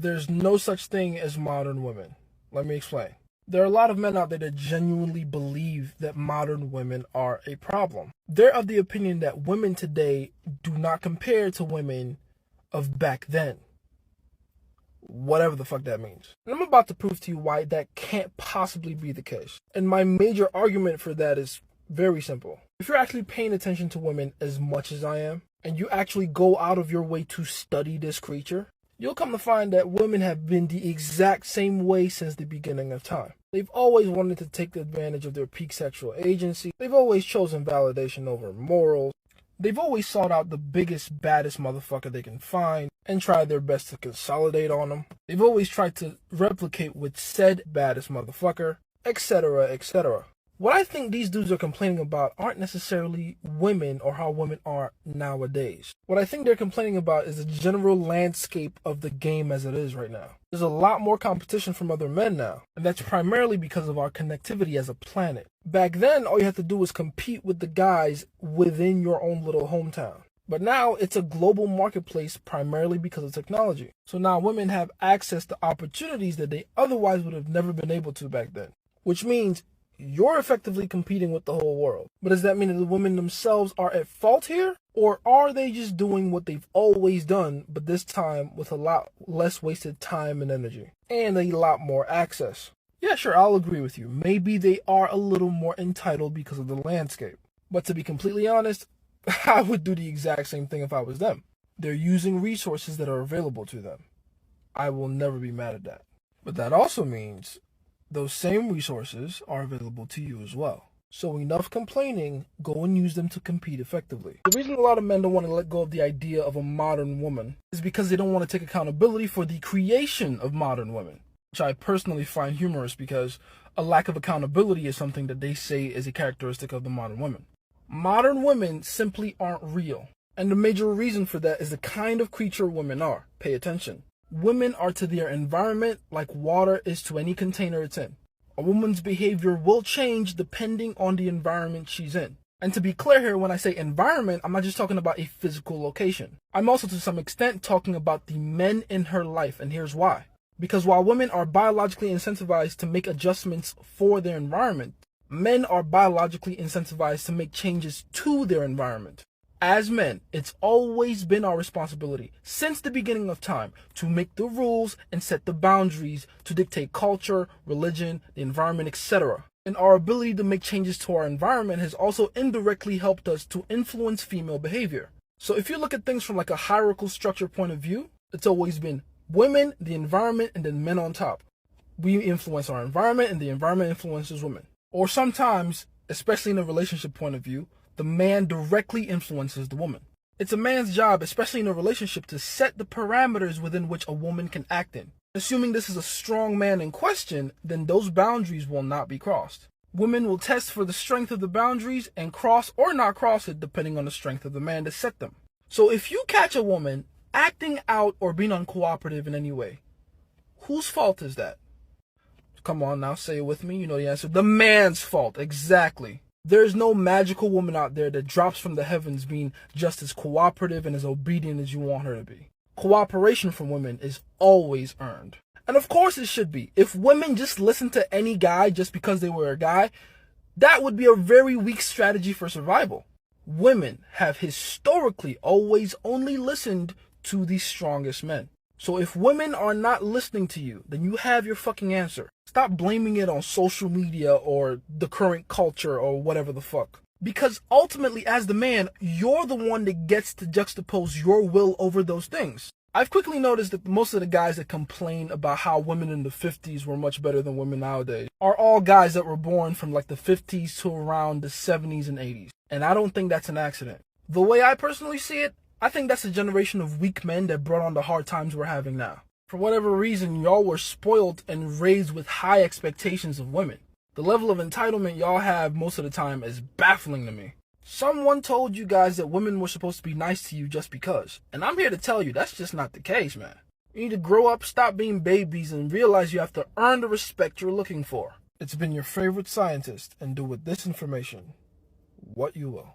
there's no such thing as modern women. Let me explain. There are a lot of men out there that genuinely believe that modern women are a problem. They're of the opinion that women today do not compare to women of back then. Whatever the fuck that means. And I'm about to prove to you why that can't possibly be the case. And my major argument for that is very simple. If you're actually paying attention to women as much as I am, and you actually go out of your way to study this creature, you'll come to find that women have been the exact same way since the beginning of time. They've always wanted to take advantage of their peak sexual agency. They've always chosen validation over morals. They've always sought out the biggest, baddest motherfucker they can find and tried their best to consolidate on them. They've always tried to replicate with said baddest motherfucker, etc., etc. What I think these dudes are complaining about aren't necessarily women or how women are nowadays. What I think they're complaining about is the general landscape of the game as it is right now. There's a lot more competition from other men now, and that's primarily because of our connectivity as a planet. Back then, all you had to do was compete with the guys within your own little hometown. But now it's a global marketplace primarily because of technology. So now women have access to opportunities that they otherwise would have never been able to back then, which means you're effectively competing with the whole world. But does that mean that the women themselves are at fault here? Or are they just doing what they've always done, but this time with a lot less wasted time and energy? And a lot more access. Yeah, sure, I'll agree with you. Maybe they are a little more entitled because of the landscape. But to be completely honest, I would do the exact same thing if I was them. They're using resources that are available to them. I will never be mad at that. But that also means those same resources are available to you as well. So enough complaining, go and use them to compete effectively. The reason a lot of men don't want to let go of the idea of a modern woman is because they don't want to take accountability for the creation of modern women, which I personally find humorous because a lack of accountability is something that they say is a characteristic of the modern women. Modern women simply aren't real. And the major reason for that is the kind of creature women are. Pay attention. Women are to their environment like water is to any container it's in. A woman's behavior will change depending on the environment she's in. And to be clear here, when I say environment, I'm not just talking about a physical location. I'm also to some extent talking about the men in her life, and here's why. Because while women are biologically incentivized to make adjustments for their environment, men are biologically incentivized to make changes to their environment. As men, it's always been our responsibility, since the beginning of time, to make the rules and set the boundaries to dictate culture, religion, the environment, etc. And our ability to make changes to our environment has also indirectly helped us to influence female behavior. So if you look at things from like a hierarchical structure point of view, it's always been women, the environment, and then men on top. We influence our environment and the environment influences women. Or sometimes, especially in a relationship point of view, the man directly influences the woman. It's a man's job, especially in a relationship, to set the parameters within which a woman can act in. Assuming this is a strong man in question, then those boundaries will not be crossed. Women will test for the strength of the boundaries and cross or not cross it depending on the strength of the man to set them. So if you catch a woman acting out or being uncooperative in any way, whose fault is that? Come on now, say it with me, you know the answer. The man's fault, exactly. There's no magical woman out there that drops from the heavens being just as cooperative and as obedient as you want her to be. Cooperation from women is always earned. And of course it should be. If women just listen to any guy just because they were a guy, that would be a very weak strategy for survival. Women have historically always only listened to the strongest men. So if women are not listening to you, then you have your fucking answer. Stop blaming it on social media or the current culture or whatever the fuck. Because ultimately, as the man, you're the one that gets to juxtapose your will over those things. I've quickly noticed that most of the guys that complain about how women in the 50s were much better than women nowadays are all guys that were born from like the 50s to around the 70s and 80s. And I don't think that's an accident. The way I personally see it, I think that's a generation of weak men that brought on the hard times we're having now. For whatever reason, y'all were spoiled and raised with high expectations of women. The level of entitlement y'all have most of the time is baffling to me. Someone told you guys that women were supposed to be nice to you just because. And I'm here to tell you that's just not the case, man. You need to grow up, stop being babies, and realize you have to earn the respect you're looking for. It's been your favorite scientist, and do with this information what you will.